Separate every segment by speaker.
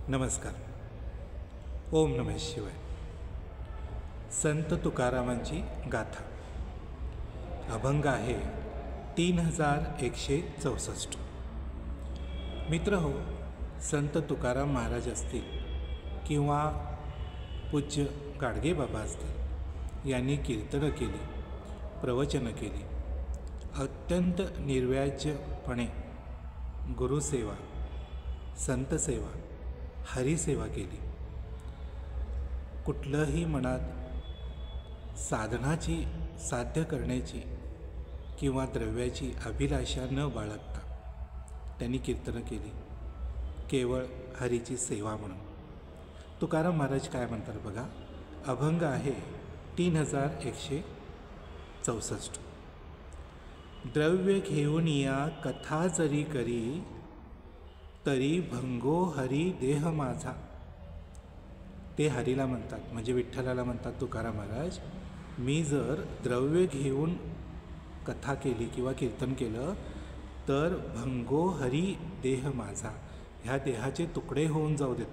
Speaker 1: नमस्कार. ओम नमः शिवाय. संत तुकारामांची गाथा. अभंग आहे 3164. मित्र हो, संत तुकाराम महाराज असतील किंवा पूज्य गाडगे बाबा असतील, यांनी कीर्तनं केली, प्रवचनं केली, अत्यंत निर्व्याजपणे गुरुसेवा, संतसेवा, हरिसेवा केली. कुठलंही मनात साधनाची साध्य करण्याची किंवा द्रव्याची अभिलाषा न बाळगता त्यांनी कीर्तनं केली, केवळ हरीची सेवा म्हणून. तुकाराम महाराज काय म्हणतात बघा. अभंग आहे 3164. द्रव्य घेऊन या कथा जरी करी, तरी भंगो हरी देह माझा. ते हरीला म्हणतात, म्हणजे विठ्ठलाला म्हणतात तुकाराम महाराज. मी जर द्रव्य घेऊन कथा केली किंवा कीर्तन केलं तर भंगो हरी देह माझा, ह्या देहाचे तुकडे होऊन जाऊ देत.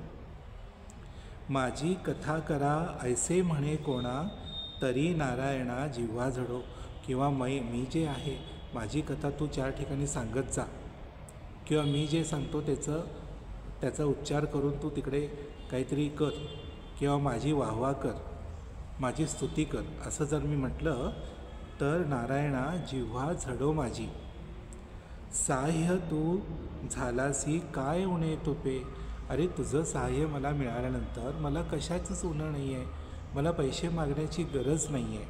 Speaker 1: माझी कथा करा ऐसे म्हणे कोणा, तरी नारायणा जिव्हा झडो. किंवा मी जे आहे माझी कथा तू 4 ठिकाणी सांगत जा, किंवा मी जे सांगतो त्याचा उच्चार करून तू तिकडे काहीतरी कर, किंवा माझी वाहवा कर, माझी स्तुती कर, असं जर मी म्हटलं तर नारायणा जिव्हा झडो माझी. साह्य तू झालासी काय उणे तुपे. अरे तुझं साह्य मला मिळाल्यानंतर मला कशाचंच उणं नाही आहे, मला पैसे मागण्याची गरज नाही आहे.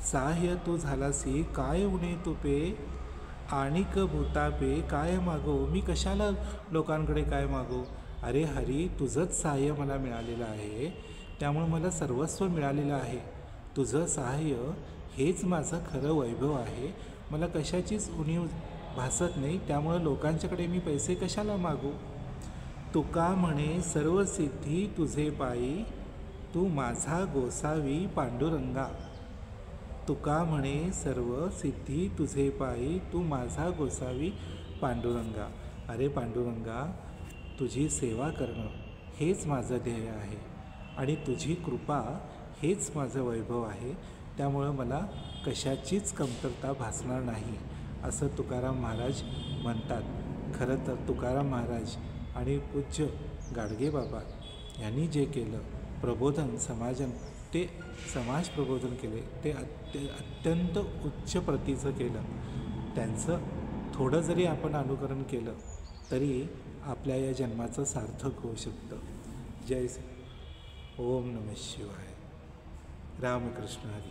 Speaker 1: साह्य तू झालासी काय उणे तुपे, आणिक भूतापे काय मागो. मी कशाला लोकांकडे काय मागो. अरे हरी, तुझंच सहाय्य मला मिळालेलं आहे, त्यामुळे मला सर्वस्व मिळालेलं आहे. तुझं सहाय्य हेच माझं खरं वैभव आहे. मला कशाचीच उणीव भासत नाही, त्यामुळं लोकांच्याकडे मी पैसे कशाला मागू. तुका म्हणे सर्व सिद्धी तुझे पायी, तू माझा गोसावी पांडुरंगा. तुका म्हणे सर्व सिद्धी तुझे पायी, तू माझा गोसावी पांडुरंगा. अरे पांडुरंगा, तुझी सेवा करणं हेच माझं ध्येय आहे, आणि तुझी कृपा हेच माझं वैभव आहे. त्यामुळं मला कशाचीच कमतरता भासणार नाही, असं तुकाराम महाराज म्हणतात. खरं तर तुकाराम महाराज आणि पूज्य गाडगे बाबा यांनी जे केलं प्रबोधन, ते समाज प्रबोधन केले, ते अत्यंत उच्च प्रतीचं केलं. त्यांचं थोडं जरी आपण अनुकरण केलं तरी आपल्या या जन्माचं सार्थक होऊ शकतं. जय ओम नमः शिवाय. रामकृष्ण हरी.